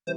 The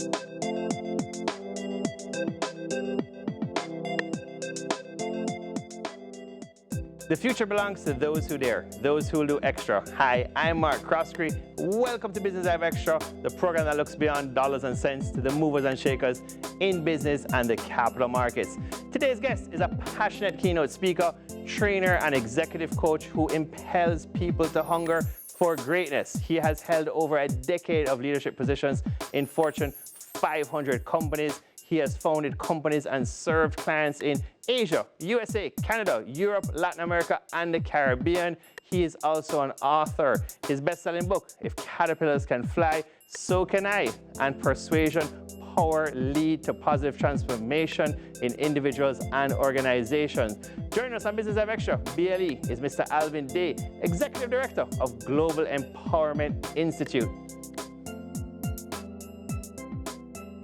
future belongs to those who dare, those who will do extra. Hi, I'm Mark Croskery. Welcome to Business Live Extra, the program that looks beyond dollars and cents to the movers and shakers in business and the capital markets. Today's guest is a passionate keynote speaker, trainer, and executive coach who impels people to hunger for greatness. He has held over a decade of leadership positions in Fortune 500 companies. He has founded companies and served clients in Asia, USA, Canada, Europe, Latin America, and the Caribbean. He is also an author. His best-selling book, If Caterpillars Can Fly, So Can I, and Persuasion Power lead to positive transformation in individuals and organizations. Joining us on Business Live Extra, BLE, is Mr. Alvin Day, Executive Director of Global Empowerment Institute.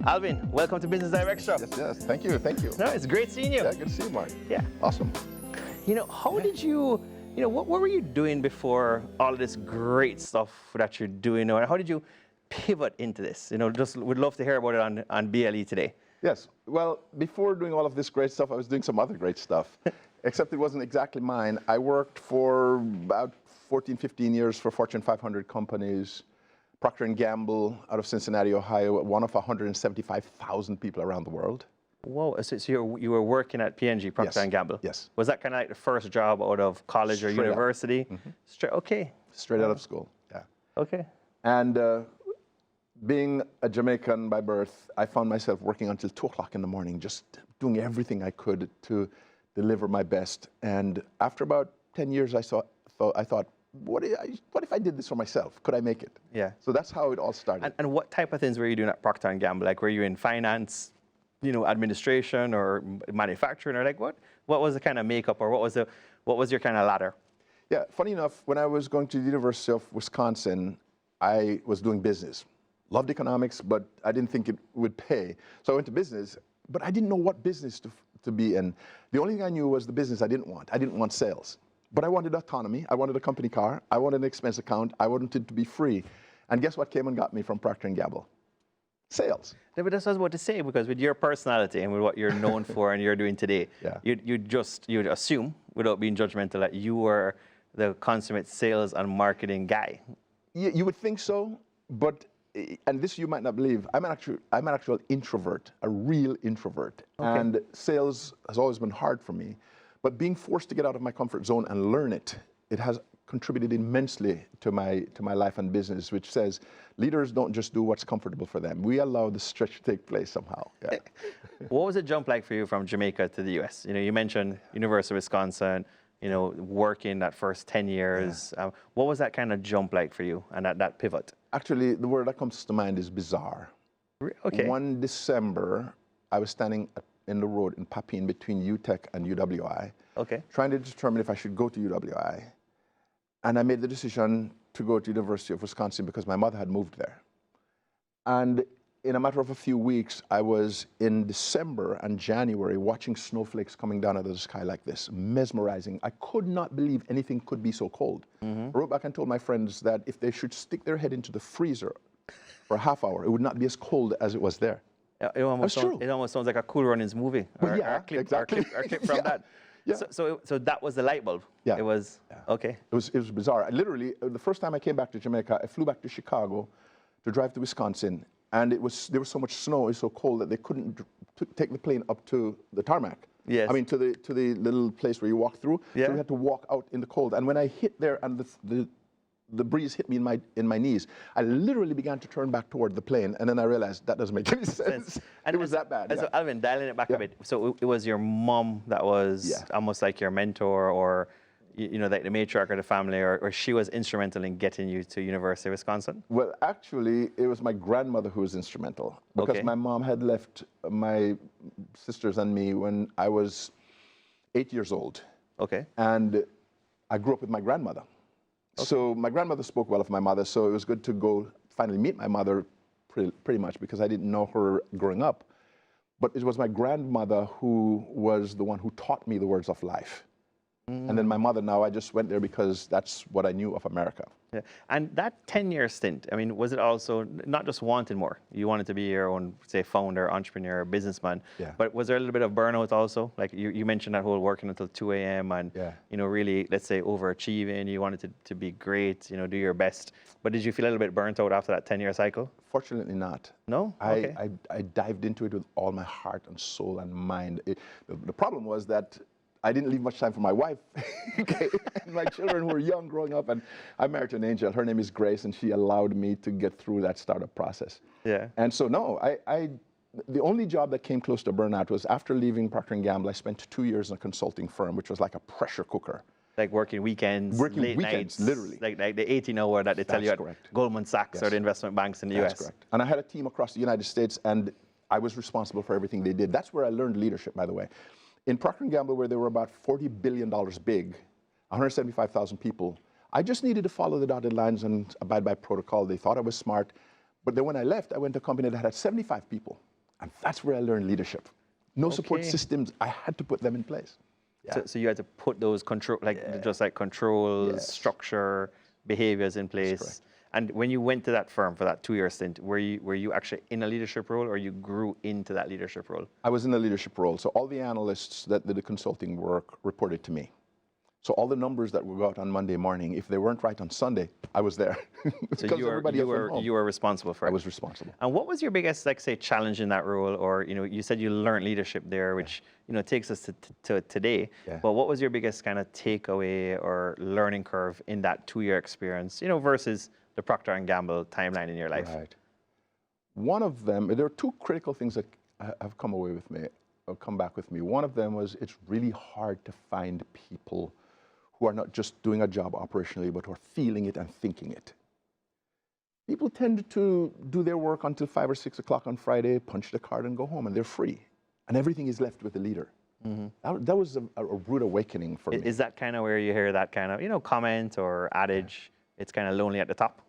Alvin, welcome to Business Live Extra. Yes, thank you. No, it's great seeing you. Yeah, good to see you, Mark. Yeah. Awesome. You know, how did you, what were you doing before all of this great stuff that you're doing now? And how did you pivot into this? Just would love to hear about it on BLE today. Yes, well, before doing all of this great stuff, I was doing some other great stuff, except it wasn't exactly mine. I worked for about 14, 15 years for Fortune 500 companies. Procter & Gamble out of Cincinnati, Ohio, one of 175,000 people around the world. Whoa, so you were working at P&G, Procter & Gamble? Yes. Was that kind of like the first job out of college or university? Okay. Straight out of school, yeah. Okay. And being a Jamaican by birth, I found myself working until 2 o'clock in the morning, just doing everything I could to deliver my best. And after about 10 years, I thought, what if I did this for myself? Could I make it? Yeah. So that's how it all started. And what type of things were you doing at Procter & Gamble? Like, were you in finance, administration, or manufacturing, or like what was the kind of makeup, or what was your kind of ladder? Yeah, funny enough, when I was going to the University of Wisconsin, I was doing business. Loved economics, but I didn't think it would pay. So I went to business, but I didn't know what business to be in. The only thing I knew was the business I didn't want. I didn't want sales. But I wanted autonomy, I wanted a company car, I wanted an expense account, I wanted it to be free. And guess what came and got me from Procter & Gamble? Sales. Yeah, but that's what I was about to say, because with your personality and with what you're known for and you're doing today, yeah. you'd assume, without being judgmental, that you were the consummate sales and marketing guy. You would think so, but, and this you might not believe, I'm an actual introvert, a real introvert. Okay. And sales has always been hard for me. But being forced to get out of my comfort zone and learn it has contributed immensely to my life and business, which says leaders don't just do what's comfortable for them. We allow the stretch to take place somehow. Yeah. What was the jump like for you from Jamaica to the US? You mentioned University of Wisconsin, working that first 10 years. Yeah. What was that kind of jump like for you and that pivot? Actually, the word that comes to mind is bizarre. Okay. One December, I was standing in the road in Papine between UTech and UWI, okay, trying to determine if I should go to UWI. And I made the decision to go to University of Wisconsin because my mother had moved there. And in a matter of a few weeks, I was in December and January watching snowflakes coming down out of the sky like this, mesmerizing. I could not believe anything could be so cold. I wrote back and told my friends that if they should stick their head into the freezer for a half hour, it would not be as cold as it was there. It almost sounds like a Cool Runnings movie, or a clip from that. Yeah. So that was the light bulb. Yeah. It was, okay. It was bizarre. Literally, the first time I came back to Jamaica, I flew back to Chicago to drive to Wisconsin, and there was so much snow, it was so cold that they couldn't take the plane up to the tarmac. Yes. I mean, to the little place where you walk through. Yeah. So we had to walk out in the cold. And when I hit there and the breeze hit me in my knees, I literally began to turn back toward the plane, and then I realized that doesn't make any sense. And it was that bad. And so, Alvin, dialing it back a bit, so it was your mom that was almost like your mentor, or like the matriarch of the family, or she was instrumental in getting you to University of Wisconsin? Well, actually, it was my grandmother who was instrumental, because my mom had left my sisters and me when I was 8 years old. Okay. And I grew up with my grandmother. Okay. So my grandmother spoke well of my mother, so it was good to go finally meet my mother pretty much, because I didn't know her growing up. But it was my grandmother who was the one who taught me the words of life. And then my mother, now I just went there because that's what I knew of America. Yeah. And that 10-year stint, I mean, was it also not just wanting more? You wanted to be your own, say, founder, entrepreneur, businessman. Yeah. But was there a little bit of burnout also? Like you mentioned that whole working until 2 a.m. and, Yeah. Really, let's say, overachieving. You wanted to be great, do your best. But did you feel a little bit burnt out after that 10-year cycle? Fortunately not. No? Okay. I dived into it with all my heart and soul and mind. The problem was that I didn't leave much time for my wife. Okay? And my children were young growing up, and I married an angel. Her name is Grace, and she allowed me to get through that startup process. Yeah. And so, no, the only job that came close to burnout was after leaving Procter & Gamble. I spent 2 years in a consulting firm, which was like a pressure cooker. Like working weekends, working late weekends, nights, literally. Like the 18-hour that they tell you at correct. Goldman Sachs or the investment banks in the US. That's correct. And I had a team across the United States, and I was responsible for everything they did. That's where I learned leadership, by the way. In Procter & Gamble, where they were about $40 billion big, 175,000 people, I just needed to follow the dotted lines and abide by protocol. They thought I was smart. But then when I left, I went to a company that had 75 people. And that's where I learned leadership. No support systems, I had to put them in place. Yeah. So you had to put those controls, structure, behaviors in place. And when you went to that firm for that 2-year stint, were you actually in a leadership role, or you grew into that leadership role? I was in a leadership role. So all the analysts that did the consulting work reported to me. So all the numbers that would go out on Monday morning, if they weren't right on Sunday, I was there. So you were responsible for it. I was responsible. And what was your biggest, say, challenge in that role? Or you said you learned leadership there, which takes us to today. Yeah. But what was your biggest kind of takeaway or learning curve in that 2-year experience, versus the Procter & Gamble timeline in your life? Right. One of them, there are 2 critical things that have come away with me, or come back with me. One of them was it's really hard to find people who are not just doing a job operationally, but who are feeling it and thinking it. People tend to do their work until 5 or 6 o'clock on Friday, punch the card and go home, and they're free. And everything is left with the leader. Mm-hmm. That was a rude awakening for me. Is that kind of where you hear that kind of, comment or adage, it's kind of lonely at the top?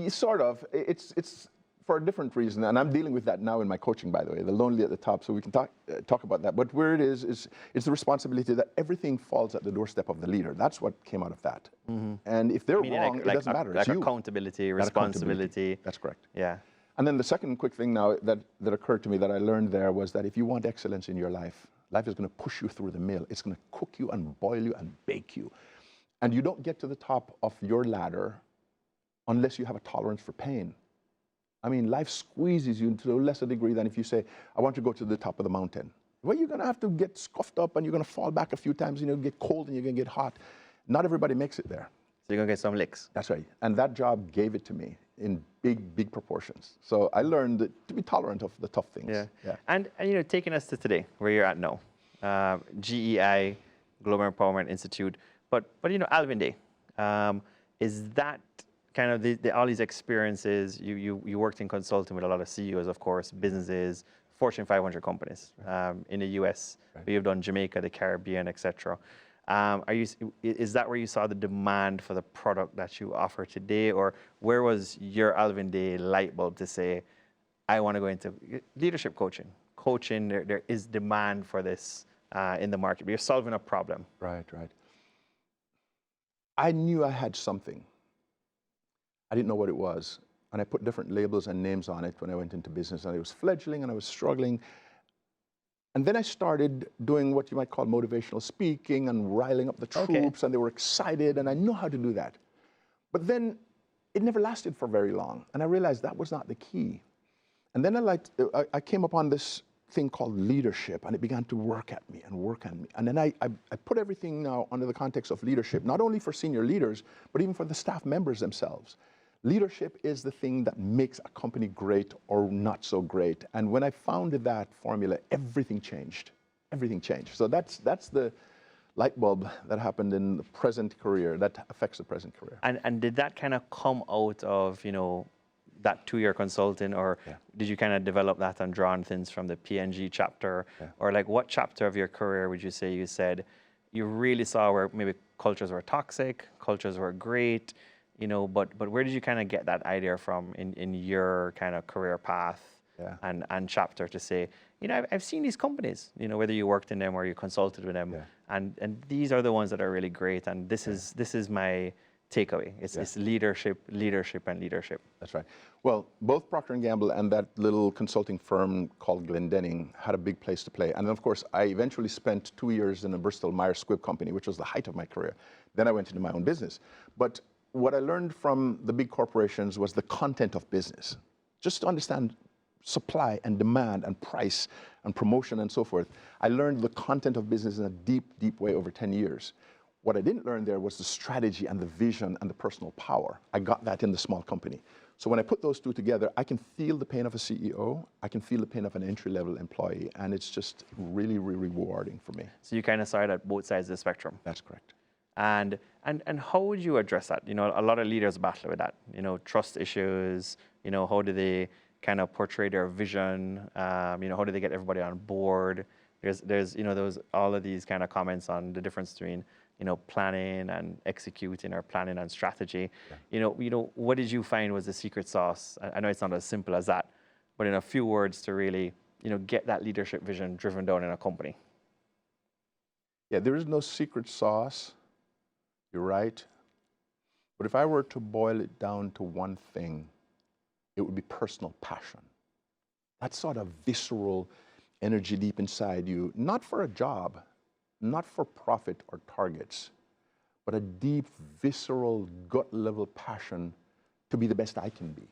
Sort of. It's for a different reason, and I'm dealing with that now in my coaching, by the way, the lonely at the top, so we can talk about that. But where it is it's the responsibility that everything falls at the doorstep of the leader. That's what came out of that. Mm-hmm. And if they're wrong, it doesn't matter. It's you. Accountability, responsibility. That's correct. Yeah. And then the second quick thing now that occurred to me that I learned there was that if you want excellence in your life is going to push you through the mill. It's going to cook you and boil you and bake you. And you don't get to the top of your ladder unless you have a tolerance for pain. I mean, life squeezes you to a lesser degree than if you say, I want to go to the top of the mountain. Well, you're going to have to get scuffed up, and you're going to fall back a few times, and you'll get cold, and you're going to get hot. Not everybody makes it there. So you're going to get some licks. That's right. And that job gave it to me in big, big proportions. So I learned to be tolerant of the tough things. Yeah. And taking us to today, where you're at now, GEI, Global Empowerment Institute, but Alvin Day, is that kind of all these experiences? You worked in consulting with a lot of CEOs, of course, businesses, Fortune 500 companies in the US. Right. You've done Jamaica, the Caribbean, etc. Is that where you saw the demand for the product that you offer today, or where was your Alvin Day light bulb to say, I want to go into leadership coaching? There is demand for this in the market. You're solving a problem. Right. I knew I had something. I didn't know what it was. And I put different labels and names on it when I went into business. And it was fledgling, and I was struggling. And then I started doing what you might call motivational speaking and riling up the troops, and they were excited, and I knew how to do that. But then it never lasted for very long, and I realized that was not the key. And then I came upon this thing called leadership, and it began to work at me. And then I put everything now under the context of leadership, not only for senior leaders, but even for the staff members themselves. Leadership is the thing that makes a company great or not so great. And when I found that formula, everything changed. Everything changed. So that's the light bulb that happened in the present career, that affects the present career. And did that kind of come out of, that 2-year consulting, or did you kind of develop that and draw on things from the P&G chapter? Yeah. Or like what chapter of your career would you say you said you really saw where maybe cultures were toxic, cultures were great, but where did you kind of get that idea from in your kind of career path? and chapter to say, I've seen these companies, whether you worked in them or you consulted with them, and these are the ones that are really great, and this is my takeaway. It's leadership, leadership, and leadership. That's right. Well, both Procter & Gamble and that little consulting firm called Glendenning had a big place to play. And then, of course, I eventually spent 2 years in a Bristol Myers Squibb company, which was the height of my career. Then I went into my own business. But what I learned from the big corporations was the content of business. Just to understand supply and demand and price and promotion and so forth. I learned the content of business in a deep, deep way over 10 years. What I didn't learn there was the strategy and the vision and the personal power. I got that in the small company. So when I put those two together, I can feel the pain of a CEO, I can feel the pain of an entry-level employee, and it's just really, really rewarding for me. So you kind of saw it at both sides of the spectrum. That's correct. And how would you address that? A lot of leaders battle with that. Trust issues. How do they kind of portray their vision? How do they get everybody on board? There's all of these kind of comments on the difference between planning and executing, or planning and strategy. What did you find was the secret sauce? I know it's not as simple as that, but in a few words to really, get that leadership vision driven down in a company. Yeah, there is no secret sauce. You're right. But if I were to boil it down to one thing, it would be personal passion. That sort of visceral energy deep inside you, not for a job, not for profit or targets, but a deep, visceral, gut-level passion to be the best I can be.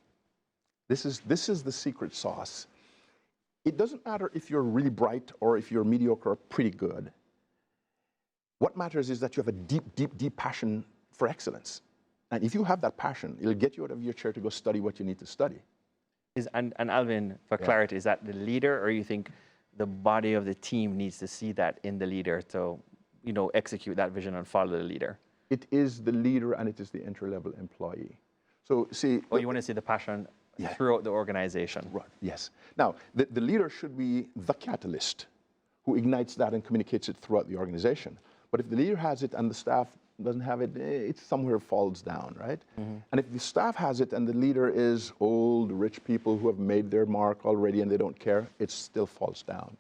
This is the secret sauce. It doesn't matter if you're really bright or if you're mediocre or pretty good. What matters is that you have a deep, deep, deep passion for excellence. And if you have that passion, it'll get you out of your chair to go study what you need to study. And Alvin, for clarity, is that the leader, or you think the body of the team needs to see that in the leader to, execute that vision and follow the leader? It is the leader and it is the entry-level employee. So see... Oh, you want to see the passion throughout the organization. Right, yes. Now, the leader should be the catalyst who ignites that and communicates it throughout the organization. But if the leader has it and the staff doesn't have it, it somewhere falls down, right? Mm-hmm. And if the staff has it and the leader is old, rich people who have made their mark already and they don't care, it still falls down.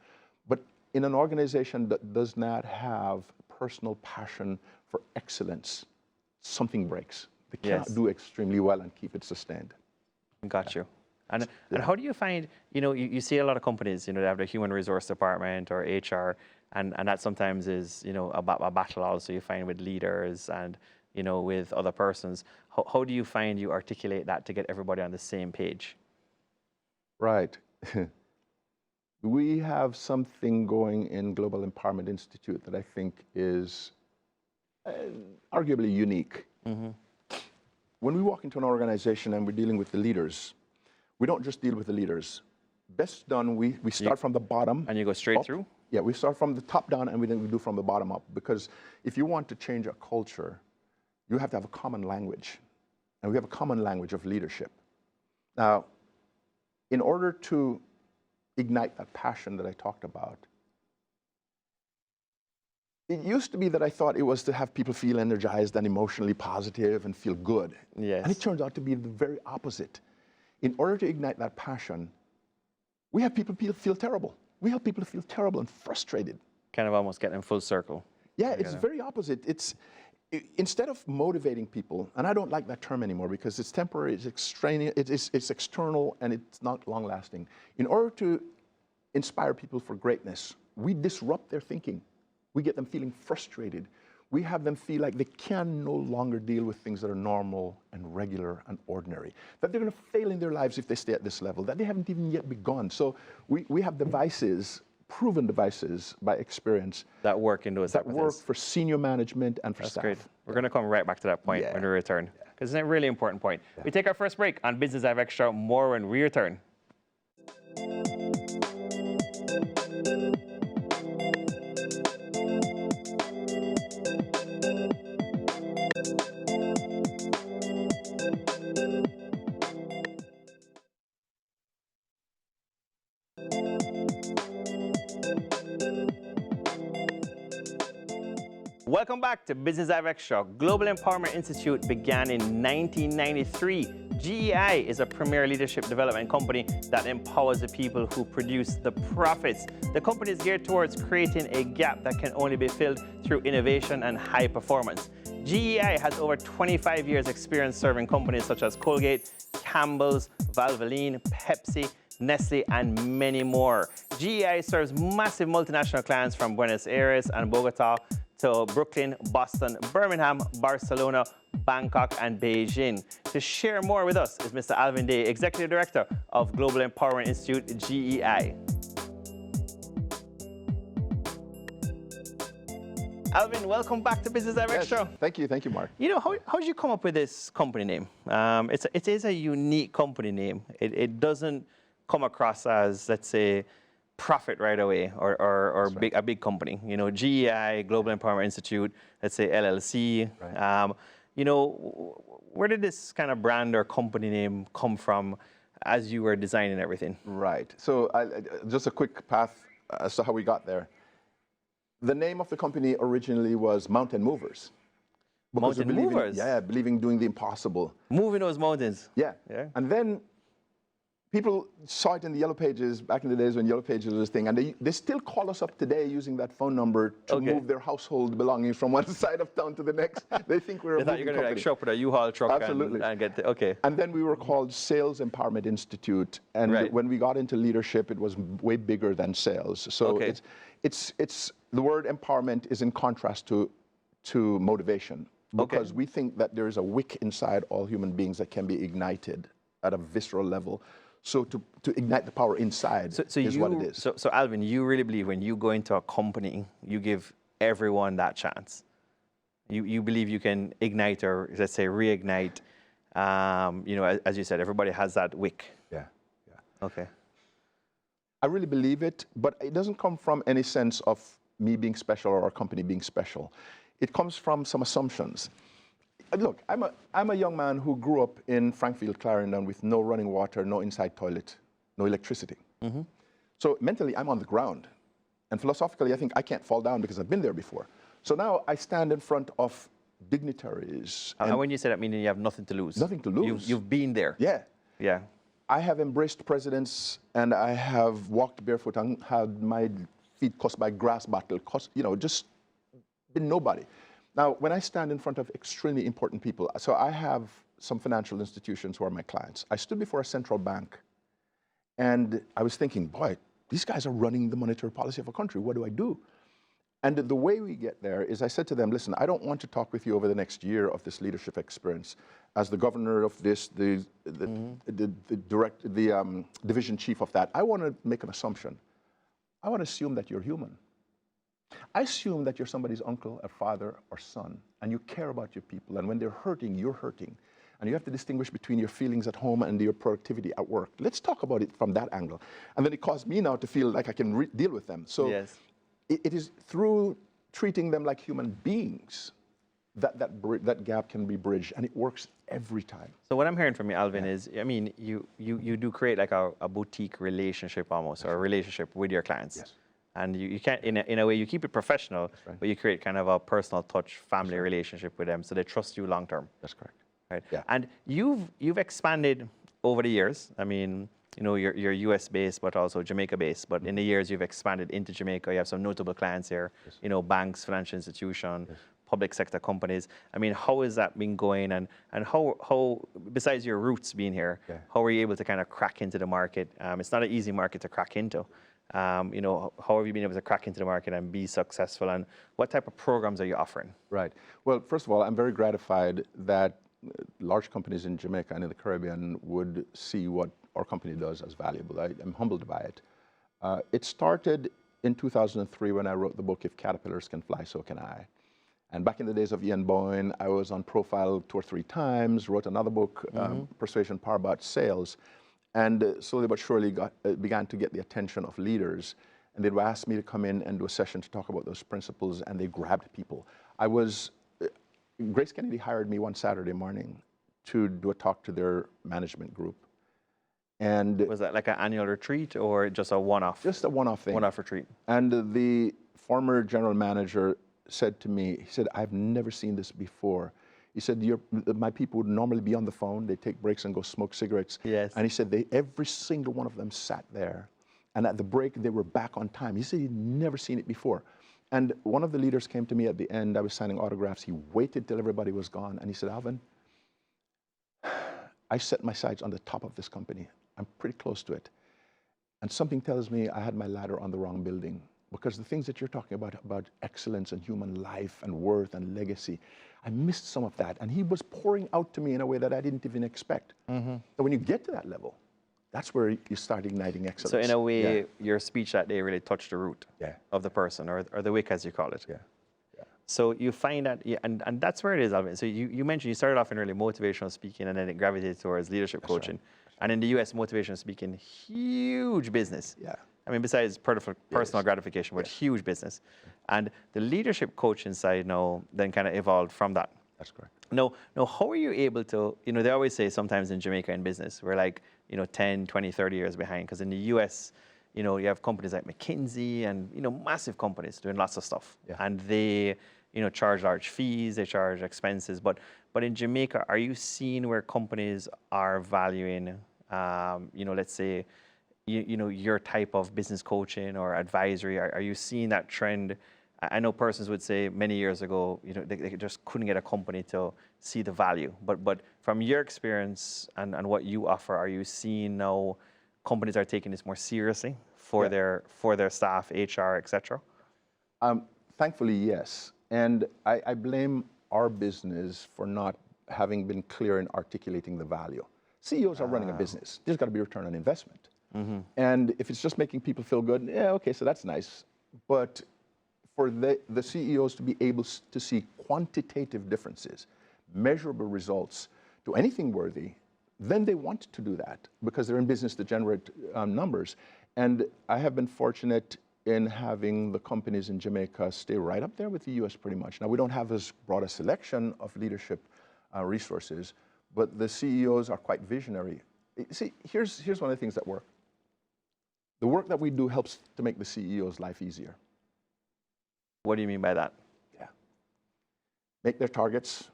But in an organization that does not have personal passion for excellence, something breaks. They cannot do extremely well and keep it sustained. Got you. And how do you find, you see a lot of companies, they have their human resource department or HR, and that sometimes is, a battle also you find with leaders and, with other persons. How do you find you articulate that to get everybody on the same page? Right. We have something going in Global Empowerment Institute that I think is arguably unique. Mm-hmm. When we walk into an organization and we're dealing with the leaders, we don't just deal with the leaders. Best done, we start from the bottom. And you go straight up. Through? Yeah, we start from the top down and then we do from the bottom up. Because if you want to change a culture, you have to have a common language. And we have a common language of leadership. Now, in order to ignite that passion that I talked about, it used to be that I thought it was to have people feel energized and emotionally positive and feel good. Yes. And it turns out to be the very opposite. In order to ignite that passion, we have people feel terrible. We help people to feel terrible and frustrated. Kind of almost get them full circle. Yeah, it's very opposite. Instead of motivating people, and I don't like that term anymore because it's temporary, it's extraneous, it's external, and it's not long-lasting. In order to inspire people for greatness, we disrupt their thinking. We get them feeling frustrated. We have them feel like they can no longer deal with things that are normal and regular and ordinary, that they're going to fail in their lives if they stay at this level, that they haven't even yet begun. So we have devices, proven devices by experience, that work in those that work for senior management and for staff. That's great. We're going to come right back to that point when we return, because it's a really important point. We take our first break on Business Live Extra. More when we return. Welcome back to Business Live Extra. Global Empowerment Institute began in 1993 GEI is a premier leadership development company that empowers the people who produce the profits. The company is geared towards creating a gap that can only be filled through innovation and high performance. GEI has over 25 years experience serving companies such as Colgate, Campbell's, Valvoline, Pepsi, Nestle, and many more. GEI serves massive multinational clients from Buenos Aires and Bogota to Brooklyn, Boston, Birmingham, Barcelona, Bangkok, and Beijing. To share more with us is Mr. Alvin Day, Executive Director of Global Empowerment Institute, GEI. Alvin, welcome back to Business Direct Show. Thank you, Mark. You know, how did you come up with this company name? It is a unique company name. It doesn't come across as, let's say, profit right away or a big company. You know, GEI, Global Empowerment Institute, let's say LLC. Right. You know, where did this kind of brand or company name come from as you were designing everything? Right. So just a quick path as to how we got there. The name of the company originally was Mountain Movers. Mountain Movers? Believing doing the impossible. Moving those mountains. Yeah. And then people saw it in the Yellow Pages back in the days when Yellow Pages was a thing, and they still call us up today using that phone number to move their household belongings from one side of town to the next. They think we're a moving company. They thought you were going to show up with a U-Haul truck and get the, And then we were called Sales Empowerment Institute, and when we got into leadership, it was way bigger than sales. So it's the word empowerment is in contrast to motivation, because we think that there is a wick inside all human beings that can be ignited at a visceral level. So to ignite the power inside is what it is. So Alvin, you really believe when you go into a company, you give everyone that chance? You believe you can ignite or, let's say, reignite, you know, as you said, everybody has that wick. Yeah. Okay. I really believe it, but it doesn't come from any sense of me being special or our company being special. It comes from some assumptions. Look, I'm a young man who grew up in Frankfield, Clarendon with no running water, no inside toilet, no electricity. So mentally, I'm on the ground. And philosophically, I think I can't fall down because I've been there before. So now I stand in front of dignitaries. And when you say that, meaning you have nothing to lose? Nothing to lose. You've been there? Yeah. I have embraced presidents, and I have walked barefoot and had my feet cussed by grass bottle, you know, just been nobody. Now, when I stand in front of extremely important people, so I have some financial institutions who are my clients. I stood before a central bank, and I was thinking, boy, these guys are running the monetary policy of a country. What do I do? And the way we get there is I said to them, listen, I don't want to talk with you over the next year of this leadership experience. As the governor of this, the division chief of that, I want to make an assumption. I want to assume that you're human. I assume that you're somebody's uncle, or father, or son, and you care about your people, and when they're hurting, you're hurting. And you have to distinguish between your feelings at home and your productivity at work. Let's talk about it from that angle. And then it caused me now to feel like I can deal with them. So it is through treating them like human beings that gap can be bridged, and it works every time. So what I'm hearing from you, Alvin, is, I mean, you do create like a boutique relationship almost, or a relationship with your clients. Yes. And you can't, in a way, you keep it professional, but you create kind of a personal touch family relationship with them, so they trust you long term. That's correct. Right. Yeah. And you've expanded over the years. I mean, you know, you're US based, but also Jamaica based. But in the years you've expanded into Jamaica, you have some notable clients here. You know, banks, financial institutions, public sector companies. I mean, how has that been going? And how besides your roots being here, how are you able to kind of crack into the market? It's not an easy market to crack into. You know, how have you been able to crack into the market and be successful? And what type of programs are you offering? Right. Well, first of all, I'm very gratified that large companies in Jamaica and in the Caribbean would see what our company does as valuable. I'm humbled by it. It started in 2003 when I wrote the book, If Caterpillars Can Fly, So Can I. And back in the days of Ian Boyne, I was on profile 2 or 3 times, wrote another book, Persuasion Power, about sales. And slowly but surely began to get the attention of leaders. And they would ask me to come in and do a session to talk about those principles, and they grabbed people. Grace Kennedy hired me one Saturday morning to do a talk to their management group. And was that like an annual retreat or just a one-off? Just a one-off thing. One-off retreat. And the former general manager said to me, he said, I've never seen this before. He said, my people would normally be on the phone. They take breaks and go smoke cigarettes. Yes. And he said, every single one of them sat there. And at the break, they were back on time. He said he'd never seen it before. And one of the leaders came to me at the end. I was signing autographs. He waited till everybody was gone. And he said, Alvin, I set my sights on the top of this company. I'm pretty close to it. And something tells me I had my ladder on the wrong building. Because the things that you're talking about excellence and human life and worth and legacy, I missed some of that. And he was pouring out to me in a way that I didn't even expect. So when you get to that level, that's where you start igniting excellence. So in a way, your speech that day really touched the root of the person, or the wick, as you call it. So you find that, and that's where it is, Alvin. So you mentioned you started off in really motivational speaking, and then it gravitated towards leadership coaching. Right. And in the US, motivational speaking, huge business. I mean, besides personal gratification, but huge business. And the leadership coaching side now then kind of evolved from that. That's correct. Now, how are you able to, they always say sometimes in Jamaica in business, we're like, 10, 20, 30 years behind. Because in the US, you have companies like McKinsey and, massive companies doing lots of stuff. And they, charge large fees, they charge expenses. But in Jamaica, are you seeing where companies are valuing, let's say, your type of business coaching or advisory? Are you seeing that trend? I know persons would say many years ago, they just couldn't get a company to see the value. But from your experience and what you offer, are you seeing now companies are taking this more seriously for their staff, HR, etc.? Thankfully, yes. And I blame our business for not having been clear in articulating the value. CEOs are running a business. There's got to be return on investment. And if it's just making people feel good, okay, so that's nice. But for the CEOs to be able to see quantitative differences, measurable results to anything worthy, then they want to do that because they're in business to generate numbers. And I have been fortunate in having the companies in Jamaica stay right up there with the US pretty much. Now, we don't have as broad a selection of leadership resources, but the CEOs are quite visionary. See, here's one of the things that work. The work that we do helps to make the CEO's life easier. What do you mean by that? Make their targets,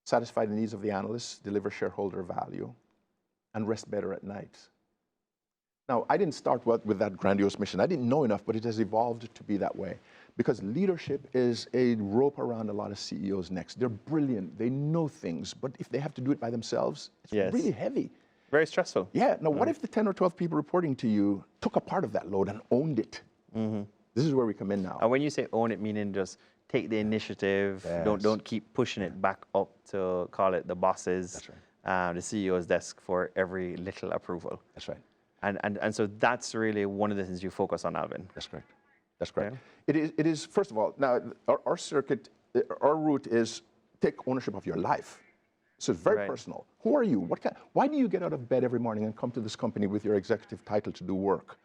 satisfy the needs of the analysts, deliver shareholder value, and rest better at night. Now, I didn't start with that grandiose mission. I didn't know enough, but it has evolved to be that way. Because leadership is a rope around a lot of CEOs' necks. They're brilliant. They know things. But if they have to do it by themselves, it's really heavy. Very stressful. Yeah. Now, what if the 10 or 12 people reporting to you took a part of that load and owned it? This is where we come in now. And when you say own it, meaning just take the initiative, don't keep pushing it back up to, call it, the boss's, the CEO's desk for every little approval. That's right. And so that's really one of the things you focus on, Alvin. That's correct. That's correct. Yeah. It is, first of all, now our circuit, our route is take ownership of your life. So it's very personal. Who are you? Why do you get out of bed every morning and come to this company with your executive title to do work?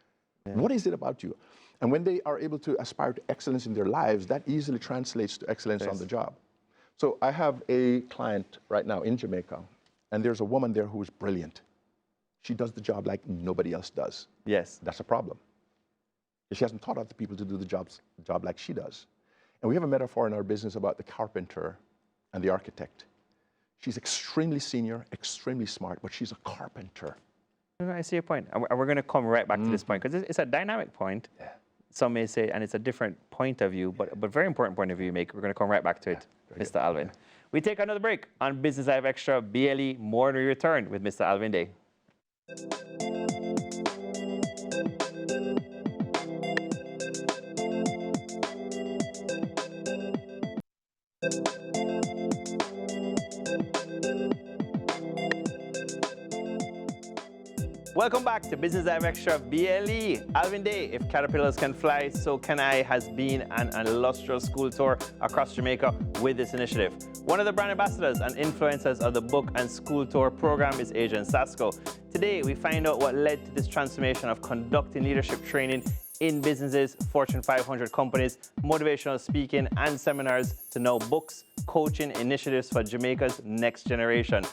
What is it about you? And when they are able to aspire to excellence in their lives, that easily translates to excellence on the job. So I have a client right now in Jamaica, and there's a woman there who is brilliant. She does the job like nobody else does. Yes. That's a problem. She hasn't taught other people to do the job like she does. And we have a metaphor in our business about the carpenter and the architect. She's extremely senior, extremely smart, but she's a carpenter. I see your point. And we're going to come right back to this point, because it's a dynamic point. Some may say, and it's a different point of view, but very important point of view you make. We're going to come right back to it, Mr. Alvin. We take another break on Business Live Extra BLE. More when we return with Mr. Alvin Day. Welcome back to Business Live Extra BLE. Alvin Day, if caterpillars can fly, so can I, has been an illustrious school tour across Jamaica with this initiative. One of the brand ambassadors and influencers of the book and school tour program is Adrian Sasko. Today, we find out what led to this transformation of conducting leadership training in businesses, Fortune 500 companies, motivational speaking and seminars to now books, coaching initiatives for Jamaica's next generation.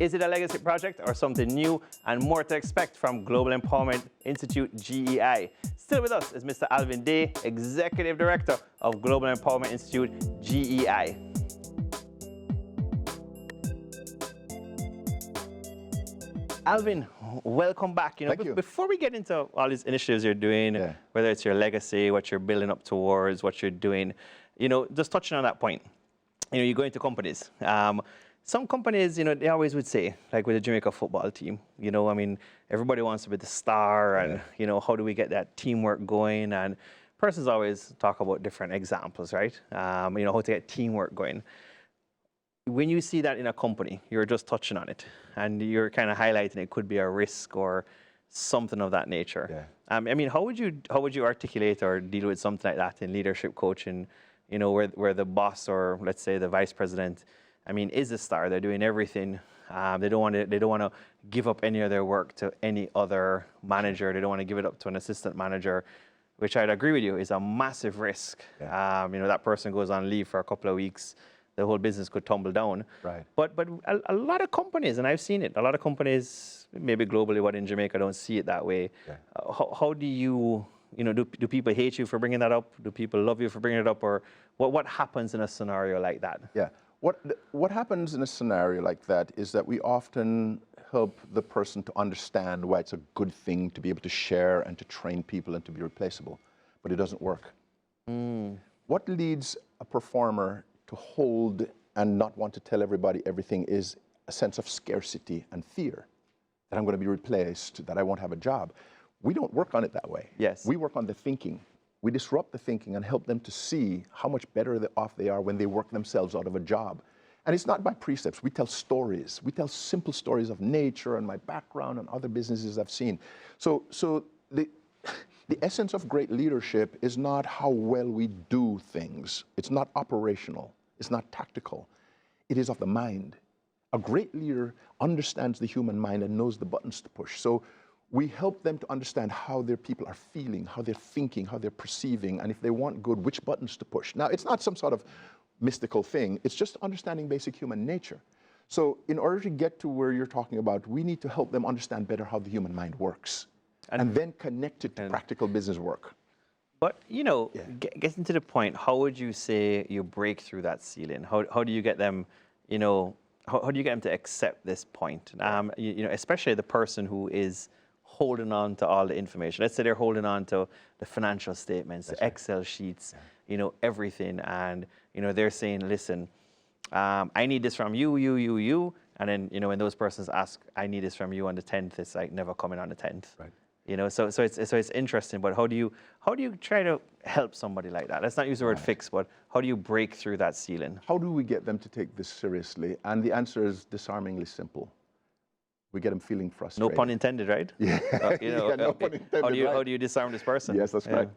Is it a legacy project or something new? And more to expect from Global Empowerment Institute, GEI. Still with us is Mr. Alvin Day, Executive Director of Global Empowerment Institute, GEI. Alvin, welcome back. Thank you. Before we get into all these initiatives you're doing, whether it's your legacy, what you're building up towards, what you're doing, just touching on that point, you go into companies. Some companies, they always would say, like with the Jamaica football team, everybody wants to be the star, and how do we get that teamwork going? And persons always talk about different examples, right? How to get teamwork going. When you see that in a company, you're just touching on it, and you're kind of highlighting it could be a risk or something of that nature. Yeah. How would you articulate or deal with something like that in leadership coaching? Where the boss, or let's say the vice president, is a star. They're doing everything. They don't want to give up any of their work to any other manager. They don't want to give it up to an assistant manager, which I'd agree with you is a massive risk. Yeah. That person goes on leave for a couple of weeks. The whole business could tumble down. Right. But a lot of companies, and I've seen it, a lot of companies, maybe globally, but in Jamaica, don't see it that way. Yeah. How do you, do people hate you for bringing that up? Do people love you for bringing it up? Or what happens in a scenario like that? Yeah. What happens in a scenario like that is that we often help the person to understand why it's a good thing to be able to share and to train people and to be replaceable, but it doesn't work. What leads a performer to hold and not want to tell everybody everything is a sense of scarcity and fear that I'm going to be replaced, that I won't have a job. We don't work on it that way. Yes. We work on the thinking. We disrupt the thinking and help them to see how much better off they are when they work themselves out of a job. And it's not by precepts. We tell stories. We tell simple stories of nature and my background and other businesses I've seen. So the essence of great leadership is not how well we do things. It's not operational. It's not tactical. It is of the mind. A great leader understands the human mind and knows the buttons to push. So we help them to understand how their people are feeling, how they're thinking, how they're perceiving, and if they want good, which buttons to push. Now, it's not some sort of mystical thing. It's just understanding basic human nature. So in order to get to where you're talking about, we need to help them understand better how the human mind works and then connect it to practical business work. But, getting to the point, how would you say you break through that ceiling? How do you get them, how do you get them to accept this point? Especially the person who is holding on to all the information. Let's say they're holding on to the financial statements, the Excel sheets, everything. And, they're saying, listen, I need this from you. And then, when those persons ask, I need this from you on the 10th, it's like never coming on the 10th. Right. So it's interesting, but how do you try to help somebody like that? Let's not use the word fix, but how do you break through that ceiling? How do we get them to take this seriously? And the answer is disarmingly simple. We get them feeling frustrated. No pun intended, right? Yeah. No pun intended. How do you disarm this person? Yes, that's correct.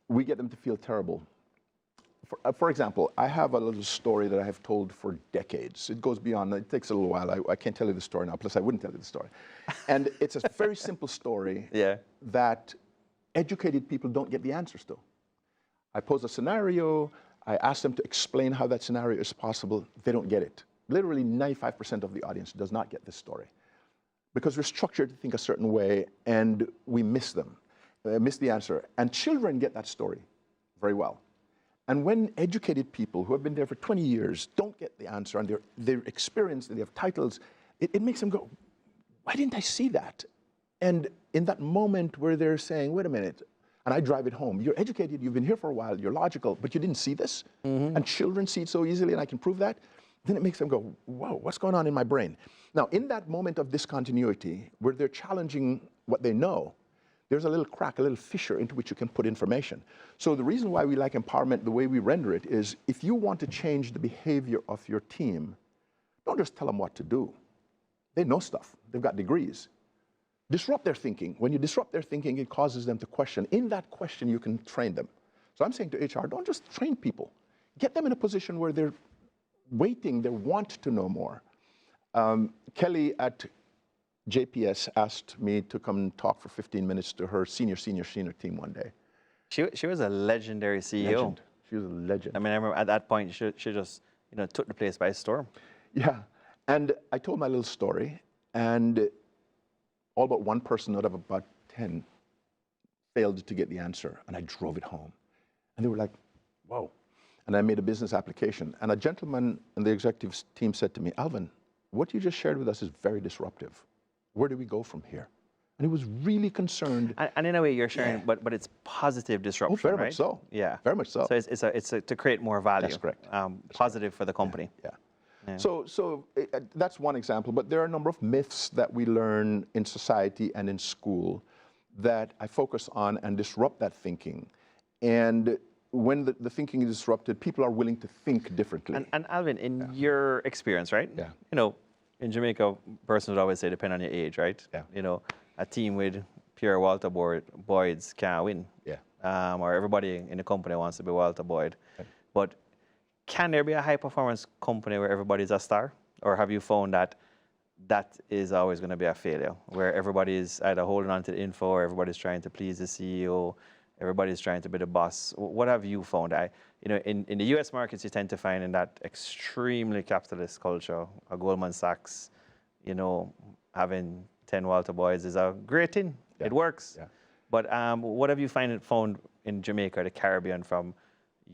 We get them to feel terrible. For example, I have a little story that I have told for decades. It goes beyond, it takes a little while. I can't tell you the story now, plus I wouldn't tell you the story. And it's a very simple story that educated people don't get the answers to. I pose a scenario, I ask them to explain how that scenario is possible, they don't get it. Literally 95% of the audience does not get this story because we're structured to think a certain way and we miss them, miss the answer. And children get that story very well. And when educated people who have been there for 20 years don't get the answer and they're experienced and they have titles, it makes them go, why didn't I see that? And in that moment where they're saying, wait a minute, and I drive it home, you're educated, you've been here for a while, you're logical, but you didn't see this? And children see it so easily and I can prove that? Then it makes them go, whoa, what's going on in my brain? Now, in that moment of discontinuity, where they're challenging what they know, there's a little crack, a little fissure into which you can put information. So the reason why we like empowerment, the way we render it, is if you want to change the behavior of your team, don't just tell them what to do. They know stuff. They've got degrees. Disrupt their thinking. When you disrupt their thinking, it causes them to question. In that question, you can train them. So I'm saying to HR, don't just train people. Get them in a position where they're waiting, they want to know more. Kelly at JPS asked me to come and talk for 15 minutes to her senior team one day. She was a legendary CEO. Legend. She was a legend. I remember at that point, she just took the place by storm. Yeah, and I told my little story, and all but one person out of about 10 failed to get the answer, and I drove it home. And they were like, whoa. And I made a business application, and a gentleman in the executive team said to me, Alvin, what you just shared with us is very disruptive. Where do we go from here? And he was really concerned. And in a way, you're sharing, but it's positive disruption, very right? much so. Yeah. Very much so. So it's to create more value. That's correct. Positive for the company. Yeah. Yeah. So that's one example, but there are a number of myths that we learn in society and in school that I focus on and disrupt that thinking. And when the thinking is disrupted, people are willing to think differently. And Alvin, in your experience, right? Yeah. You know, in Jamaica, persons would always say, depend on your age, right? Yeah. You know, a team with pure Walter Boyds can't win. Yeah. Or everybody in the company wants to be Walter Boyd. Okay. But can there be a high-performance company where everybody's a star? Or have you found that that is always going to be a failure, where everybody's either holding on to the info or everybody's trying to please the CEO, everybody's trying to be the boss? What have you found? You know, in the US markets, you tend to find in that extremely capitalist culture, a Goldman Sachs, you know, having 10 Walter Boys is a great thing. Yeah. It works. Yeah. But what have you found in Jamaica, the Caribbean, from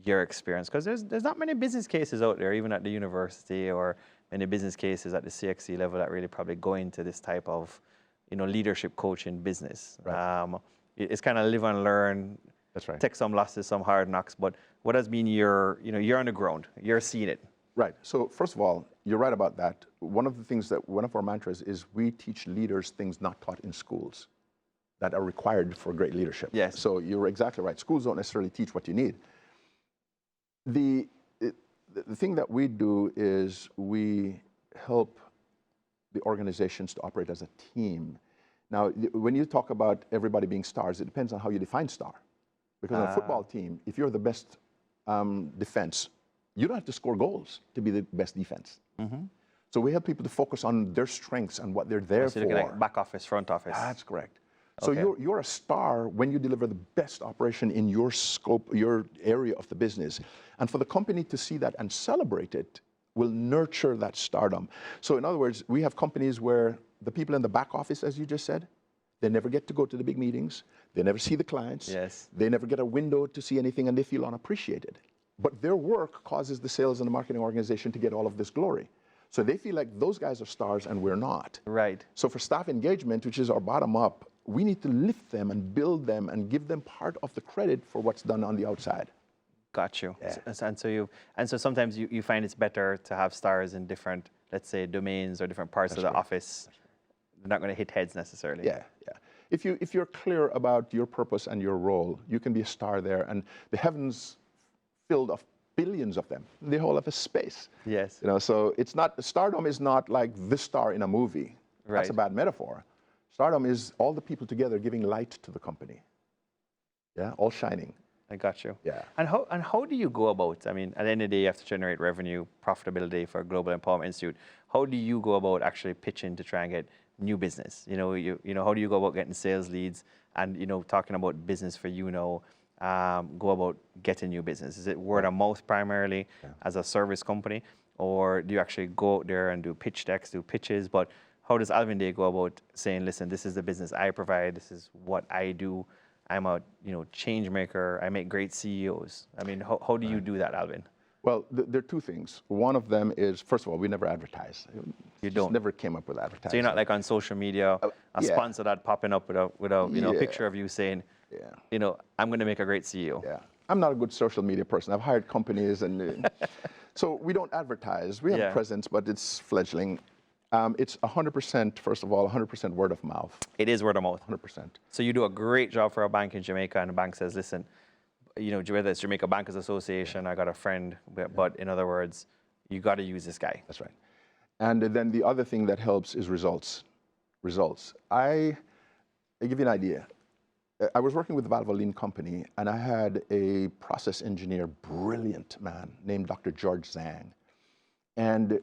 your experience? Because there's not many business cases out there, even at the university, or many business cases at the CXC level that really probably go into this type of, you know, leadership coaching business. Right. It's kind of live and learn. That's right. Take some losses, some hard knocks. But what does mean you're on the ground, you're seeing it? Right. So first of all, you're right about that. One of the things that one of our mantras is we teach leaders things not taught in schools that are required for great leadership. Yes. So you're exactly right. Schools don't necessarily teach what you need. The thing that we do is we help the organizations to operate as a team. Now, when you talk about everybody being stars, it depends on how you define star. Because on a football team, if you're the best defense, you don't have to score goals to be the best defense. Mm-hmm. So we help people to focus on their strengths and what they're there for. Like back office, front office. That's correct. Okay. So you're a star when you deliver the best operation in your scope, your area of the business. And for the company to see that and celebrate it will nurture that stardom. So in other words, we have companies where the people in the back office, as you just said, they never get to go to the big meetings. They never see the clients. Yes. They never get a window to see anything, and they feel unappreciated. But their work causes the sales and the marketing organization to get all of this glory. So they feel like those guys are stars and we're not. Right. So for staff engagement, which is our bottom up, we need to lift them and build them and give them part of the credit for what's done on the outside. Got you. Yeah. And so sometimes you find it's better to have stars in different, let's say, domains or different parts of the office. They're not going to hit heads necessarily. Yeah, yeah. If you're clear about your purpose and your role, you can be a star there, and the heavens filled of billions of them. They all have a space. Yes. You know, so it's not, stardom is not like the star in a movie. Right. That's a bad metaphor. Stardom is all the people together giving light to the company. Yeah, all shining. I got you. Yeah. And how do you go about, I mean, at the end of the day, you have to generate revenue, profitability for Global Empowerment Institute. How do you go about actually pitching to try and get new business? You know, how do you go about getting sales leads and, you know, talking about business for go about getting new business? Is it word of mouth primarily as a service company, or do you actually go out there and do pitch decks, do pitches? But how does Alvin Day go about saying, listen, this is the business I provide, this is what I do, I'm a change maker, I make great CEOs? I mean, how do you do that, Alvin? Well, there are two things. One of them is, first of all, we never advertise. You don't? Never came up with advertising. So you're not like on social media, a sponsor that popping up with a picture of you saying, I'm going to make a great CEO. Yeah, I'm not a good social media person. I've hired companies, and so we don't advertise. We have a presence, but it's fledgling. It's 100%, first of all, 100% word of mouth. It is word of mouth. 100%. So you do a great job for a bank in Jamaica, and the bank says, listen, whether it's Jamaica Bankers Association, I got a friend, but in other words, you got to use this guy. That's right. And then the other thing that helps is results. Results. I give you an idea. I was working with the Valvoline company, and I had a process engineer, brilliant man, named Dr. George Zhang. And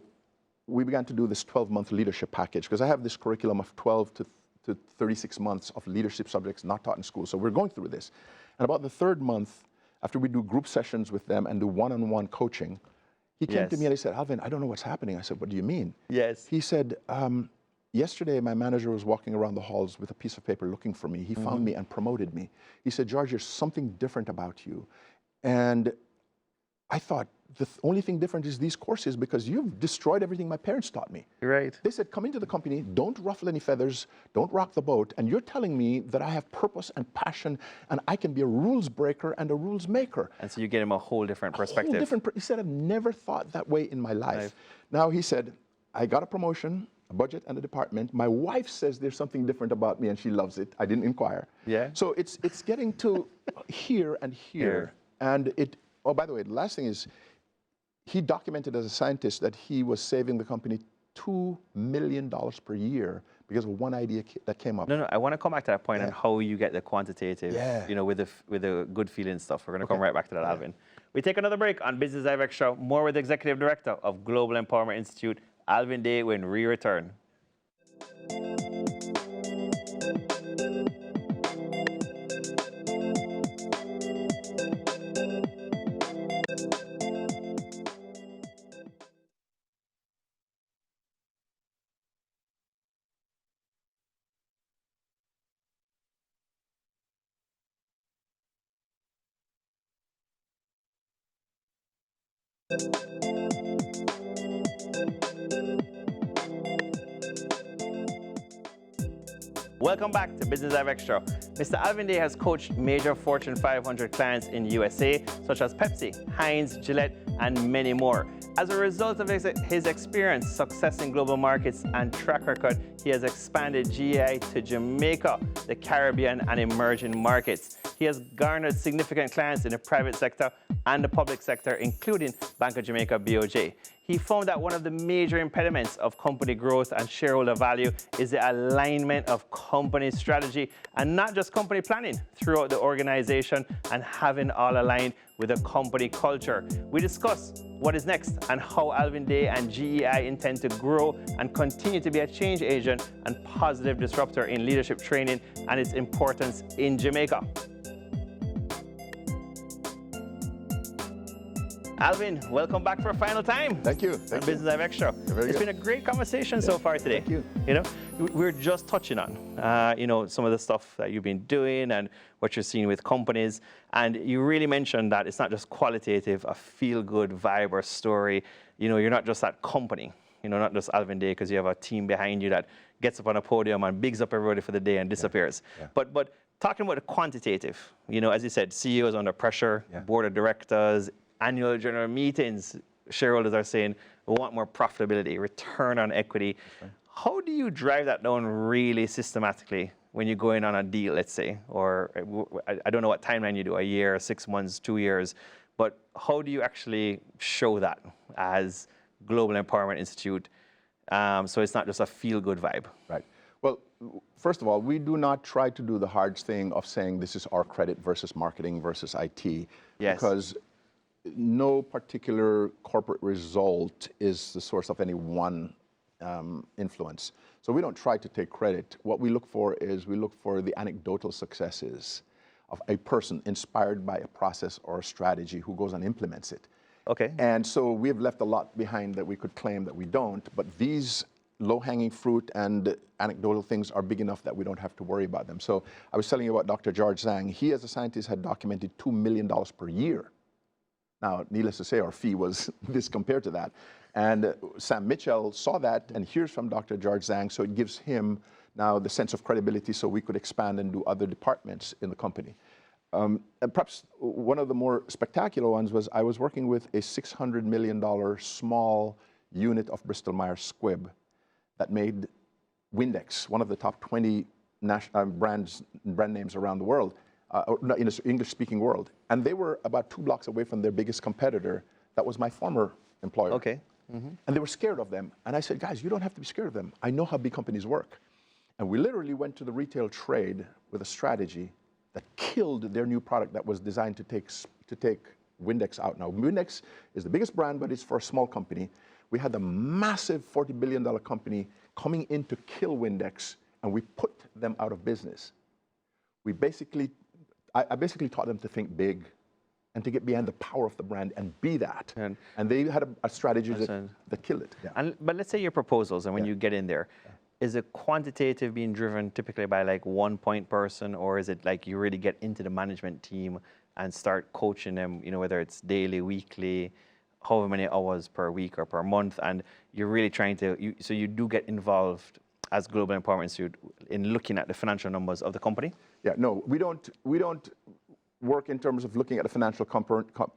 we began to do this 12-month leadership package, because I have this curriculum of 12 to 36 months of leadership subjects not taught in school. So we're going through this. And about the third month, after we do group sessions with them and do one-on-one coaching, he came to me and he said, Alvin, I don't know what's happening. I said, what do you mean? Yes. He said, yesterday my manager was walking around the halls with a piece of paper looking for me. He found me and promoted me. He said, George, there's something different about you. And I thought, the only thing different is these courses because you've destroyed everything my parents taught me. Right. They said, come into the company, don't ruffle any feathers, don't rock the boat, and you're telling me that I have purpose and passion, and I can be a rules breaker and a rules maker. And so you get him a whole different perspective. He said, I've never thought that way in my life. Now he said, I got a promotion, a budget, and a department. My wife says there's something different about me, and she loves it. I didn't inquire. Yeah. So it's getting to here and here. And oh, by the way, the last thing is, he documented as a scientist that he was saving the company $2 million per year because of one idea that came up. No, I want to come back to that point on how you get the quantitative, you know, with the good feeling stuff. We're going to come right back to that, Alvin. We take another break on Business Live Extra. More with Executive Director of Global Empowerment Institute, Alvin Day, when we return. Welcome back to Business Live Extra. Mr. Alvin Day has coached major Fortune 500 clients in USA, such as Pepsi, Heinz, Gillette, and many more. As a result of his experience, success in global markets, and track record, he has expanded GEI to Jamaica, the Caribbean, and emerging markets. He has garnered significant clients in the private sector and the public sector, including Bank of Jamaica, BOJ. He found that one of the major impediments of company growth and shareholder value is the alignment of company strategy and not just company planning throughout the organization and having all aligned with a company culture. We discuss what is next and how Alvin Day and GEI intend to grow and continue to be a change agent and positive disruptor in leadership training and its importance in Jamaica. Alvin, welcome back for a final time. Thank you. Thank you. Business Live Extra. It's been a great conversation so far today. Thank you. You know, we're just touching on, you know, some of the stuff that you've been doing and what you're seeing with companies. And you really mentioned that it's not just qualitative, a feel-good vibe or story. You know, you're not just that company. You know, not just Alvin Day because you have a team behind you that gets up on a podium and bigs up everybody for the day and disappears. But talking about the quantitative, you know, as you said, CEOs under pressure, board of directors, annual general meetings, shareholders are saying, we want more profitability, return on equity. How do you drive that down really systematically when you go in on a deal, let's say, or I don't know what timeline you do, a year, 6 months, 2 years, but how do you actually show that as Global Empowerment Institute so it's not just a feel-good vibe? Right. Well, first of all, we do not try to do the hard thing of saying this is our credit versus marketing versus IT. Yes. Because no particular corporate result is the source of any one influence. So we don't try to take credit. What we look for is we look for the anecdotal successes of a person inspired by a process or a strategy who goes and implements it. Okay. And so we have left a lot behind that we could claim that we don't, but these low-hanging fruit and anecdotal things are big enough that we don't have to worry about them. So I was telling you about Dr. George Zhang. He, as a scientist, had documented $2 million per year. Now, needless to say, our fee was this compared to that. And Sam Mitchell saw that and hears from Dr. George Zhang, so it gives him now the sense of credibility so we could expand and do other departments in the company. And perhaps one of the more spectacular ones was I was working with a $600 million small unit of Bristol-Myers Squibb that made Windex, one of the top 20 brand names around the world. In the English-speaking world. And they were about 2 blocks away from their biggest competitor. That was my former employer. Okay. And they were scared of them. And I said, guys, you don't have to be scared of them. I know how big companies work. And we literally went to the retail trade with a strategy that killed their new product that was designed to take Windex out. Now, Windex is the biggest brand, but it's for a small company. We had a massive $40 billion company coming in to kill Windex, and we put them out of business. I basically taught them to think big and to get behind the power of the brand and be that. And they had a strategy that killed it. But let's say your proposals, and when you get in there, is it quantitative being driven typically by like one point person, or is it like you really get into the management team and start coaching them, you know, whether it's daily, weekly, however many hours per week or per month, and you're really trying to, so you do get involved as Global Empowerment Institute in looking at the financial numbers of the company? Yeah, no, we don't work in terms of looking at the financial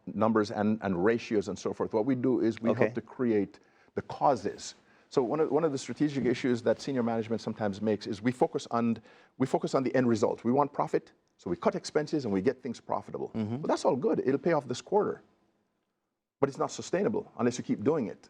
numbers and ratios and so forth. What we do is we help to create the causes. So one of the strategic issues that senior management sometimes makes is we focus on the end result. We want profit, so we cut expenses and we get things profitable. Well, that's all good. It'll pay off this quarter, but it's not sustainable unless you keep doing it.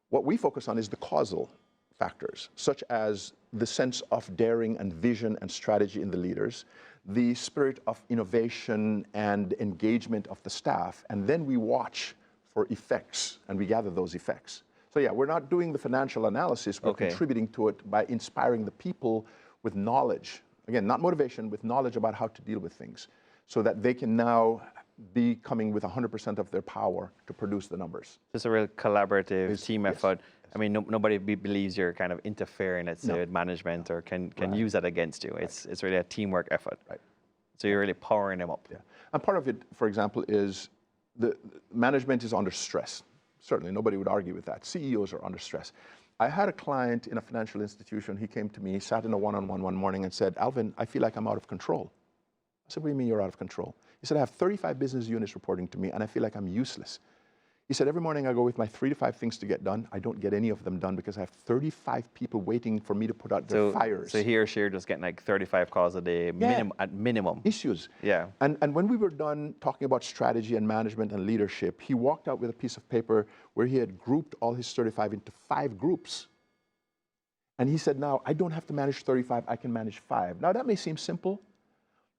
What we focus on is the causal factors, such as the sense of daring and vision and strategy in the leaders, the spirit of innovation and engagement of the staff, and then we watch for effects and we gather those effects. So yeah, we're not doing the financial analysis, we're contributing to it by inspiring the people with knowledge. Again, not motivation, with knowledge about how to deal with things, so that they can now be coming with 100% of their power to produce the numbers. It's a real collaborative team effort. I mean, nobody believes you're kind of interfering, let's say, with management or can use that against you. It's really a teamwork effort. Right. So you're really powering them up. Yeah. And part of it, for example, is the management is under stress. Certainly, nobody would argue with that. CEOs are under stress. I had a client in a financial institution. He came to me, sat in a one-on-one one morning and said, Alvin, I feel like I'm out of control. I said, what do you mean you're out of control? He said, I have 35 business units reporting to me and I feel like I'm useless. He said, every morning I go with my 3 to 5 things to get done. I don't get any of them done because I have 35 people waiting for me to put out their fires. So he or she are just getting like 35 calls a day at minimum. Issues. Yeah. And when we were done talking about strategy and management and leadership, he walked out with a piece of paper where he had grouped all his 35 into 5 groups. And he said, now, I don't have to manage 35, I can manage 5. Now, that may seem simple,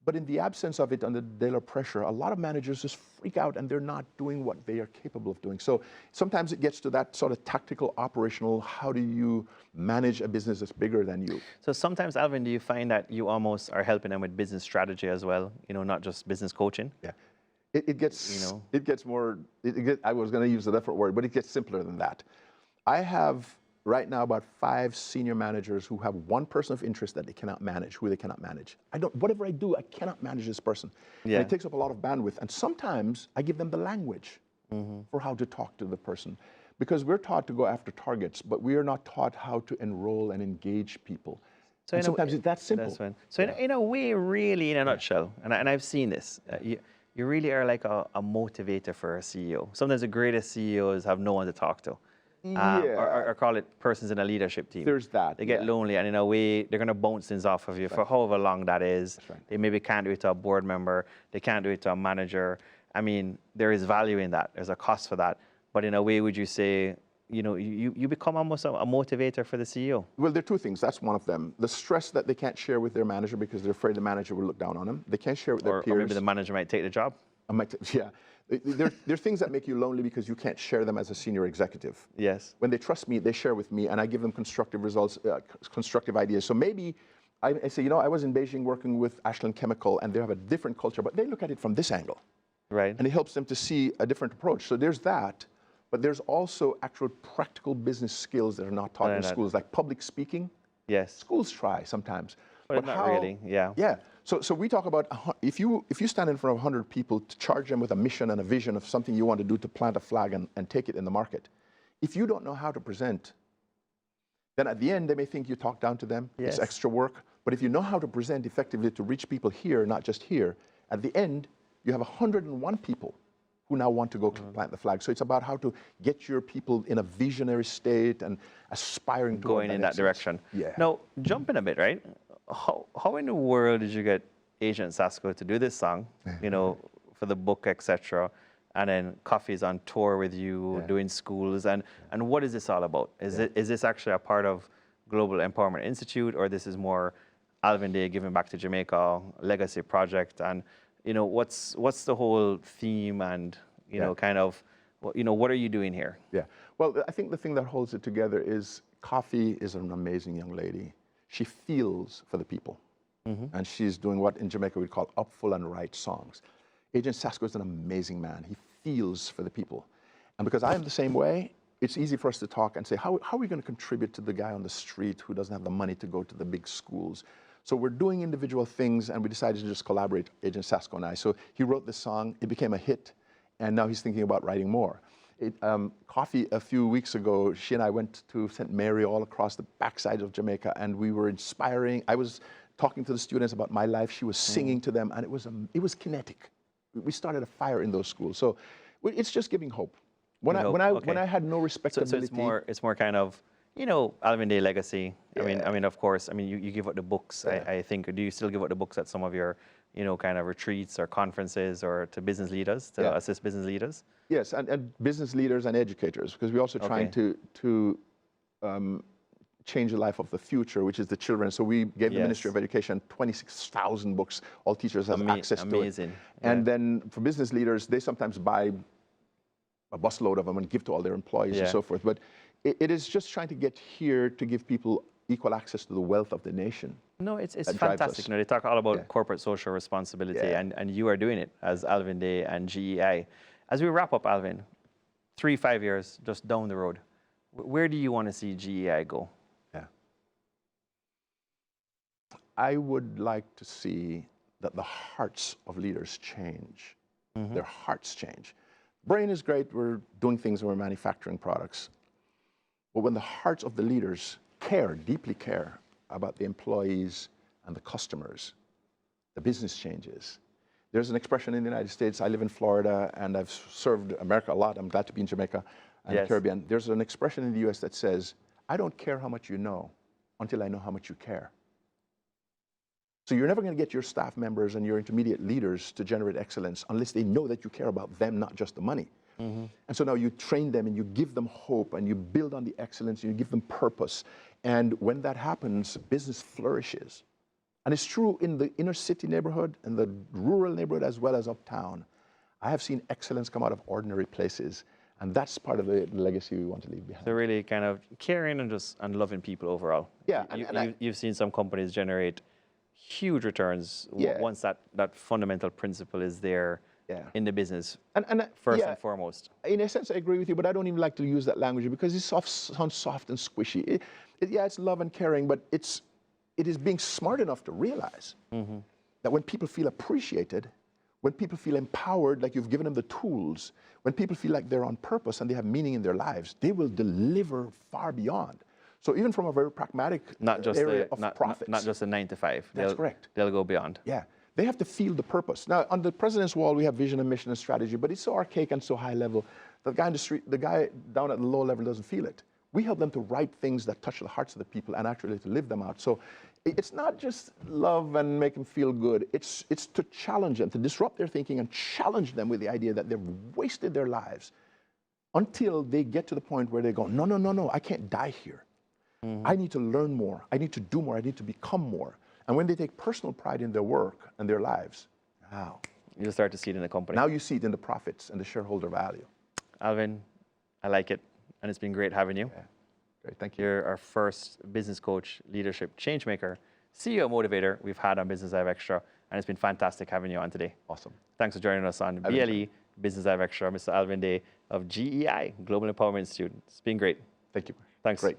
but in the absence of it, under daily pressure, a lot of managers just freak out and they're not doing what they are capable of doing. So sometimes it gets to that sort of tactical, operational, how do you manage a business that's bigger than you? So sometimes, Alvin, do you find that you almost are helping them with business strategy as well, not just business coaching? Yeah. It gets, it gets more, I was going to use a different word, but it gets simpler than that. I have right now about 5 senior managers who have one person of interest that they cannot manage, who they cannot manage. Whatever I do, I cannot manage this person. Yeah. And it takes up a lot of bandwidth. And sometimes I give them the language for how to talk to the person. Because we're taught to go after targets, but we are not taught how to enroll and engage people. So and sometimes it's that simple. So in a way, really, in a nutshell, and I've seen this, you really are like a motivator for a CEO. Sometimes the greatest CEOs have no one to talk to. Or call it persons in a leadership team. There's that. They get lonely, and in a way, they're going to bounce things off of you for however long that is. They maybe can't do it to a board member. They can't do it to a manager. I mean, there is value in that. There's a cost for that. But in a way, would you say, you become almost a motivator for the CEO? Well, there are 2 things. That's one of them. The stress that they can't share with their manager because they're afraid the manager will look down on them. They can't share with their peers. Or maybe the manager might take the job. Yeah. There are things that make you lonely because you can't share them as a senior executive. Yes. When they trust me, they share with me, and I give them constructive results, constructive ideas. So maybe I say, I was in Beijing working with Ashland Chemical, and they have a different culture, but they look at it from this angle. Right. And it helps them to see a different approach. So there's that, but there's also actual practical business skills that are not taught in schools, like public speaking. Yes. Schools try sometimes. But not really, yeah. Yeah. So we talk about if you stand in front of 100 people to charge them with a mission and a vision of something you want to do to plant a flag and take it in the market, if you don't know how to present, then at the end they may think you talk down to them. Yes. It's extra work. But if you know how to present effectively to reach people here, not just here, at the end you have 101 people who now want to go to plant the flag. So it's about how to get your people in a visionary state and aspiring to going in that direction. Yeah. Now, jumping a bit, right? How in the world did you get Agent Sasko to do this song, for the book, etc., and then Coffee's on tour with you, doing schools, and what is this all about? Is this actually a part of Global Empowerment Institute, or this is more Alvin Day giving back to Jamaica, legacy project, and what's the whole theme and kind of what are you doing here? Yeah. Well, I think the thing that holds it together is Coffee is an amazing young lady. She feels for the people. And she's doing what in Jamaica we'd call up, full, and right songs. Agent Sasko is an amazing man. He feels for the people. And because I am the same way, it's easy for us to talk and say, how are we going to contribute to the guy on the street who doesn't have the money to go to the big schools? So we're doing individual things, and we decided to just collaborate, Agent Sasko and I. So he wrote this song, it became a hit, and now he's thinking about writing more. Coffee a few weeks ago, she and I went to St. Mary all across the backside of Jamaica, and we were inspiring. I was talking to the students about my life. She was singing to them, and it was kinetic. We started a fire in those schools. So it's just giving hope. When I had no respectability. So it's more kind of, you know, Alvin Day legacy. Yeah. I mean, of course, I mean, you give out the books. Yeah. I think. Do you still give out the books at some of your, you know, kind of retreats or conferences or to business leaders to assist business leaders? Yes, and business leaders and educators, because we're also trying to change the life of the future, which is the children. So we gave the Ministry of Education 26,000 books. All teachers have access to it. Amazing. And then for business leaders, they sometimes buy a busload of them and give to all their employees and so forth. But it is just trying to get here to give people equal access to the wealth of the nation. No, it's fantastic. You know, they talk all about corporate social responsibility, and you are doing it as Alvin Day and GEI. As we wrap up, Alvin, 3-5 years just down the road, where do you want to see GEI go? Yeah. I would like to see that the hearts of leaders change. Their hearts change. Brain is great. We're doing things and we're manufacturing products. But when the hearts of the leaders care, deeply care about the employees and the customers, the business changes. There's an expression in the United States. I live in Florida and I've served America a lot. I'm glad to be in Jamaica and the Caribbean. There's an expression in the US that says, I don't care how much you know until I know how much you care. So you're never going to get your staff members and your intermediate leaders to generate excellence unless they know that you care about them, not just the money. And so now you train them and you give them hope and you build on the excellence and you give them purpose. And when that happens, business flourishes. And it's true in the inner city neighborhood and the rural neighborhood as well as uptown. I have seen excellence come out of ordinary places. And that's part of the legacy we want to leave behind. So really kind of caring and loving people overall. Yeah. You've seen some companies generate huge returns once that fundamental principle is there in the business, first and foremost. In a sense, I agree with you, but I don't even like to use that language because it sounds soft and squishy. It's love and caring, but it is being smart enough to realize that when people feel appreciated, when people feel empowered, like you've given them the tools, when people feel like they're on purpose and they have meaning in their lives, they will deliver far beyond. So even from a very pragmatic area of profits. Not just a 9 to 5. That's correct. They'll go beyond. Yeah. They have to feel the purpose. Now, on the president's wall, we have vision and mission and strategy, but it's so archaic and so high level. The guy in the street, the guy down at the low level doesn't feel it. We help them to write things that touch the hearts of the people and actually to live them out. So it's not just love and make them feel good. It's to challenge them, to disrupt their thinking and challenge them with the idea that they've wasted their lives until they get to the point where they go, no, I can't die here. I need to learn more. I need to do more. I need to become more. And when they take personal pride in their work and their lives, wow. You'll start to see it in the company. Now you see it in the profits and the shareholder value. Alvin, I like it. And it's been great having you. Yeah. Great, thank you. You're our first business coach, leadership change maker, CEO motivator we've had on Business Live Extra. And it's been fantastic having you on today. Awesome. Thanks for joining us on BLE Business Live Extra, Mr. Alvin Day of GEI, Global Empowerment Institute. It's been great. Thank you. Thanks. Great.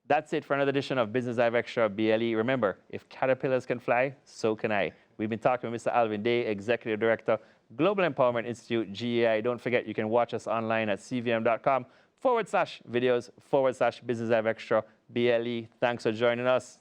That's it for another edition of Business Live Extra BLE. Remember, if caterpillars can fly, so can I. We've been talking with Mr. Alvin Day, Executive Director, Global Empowerment Institute, GEI. Don't forget, you can watch us online at cvm.com/videos/Business Live Extra BLE. Thanks for joining us.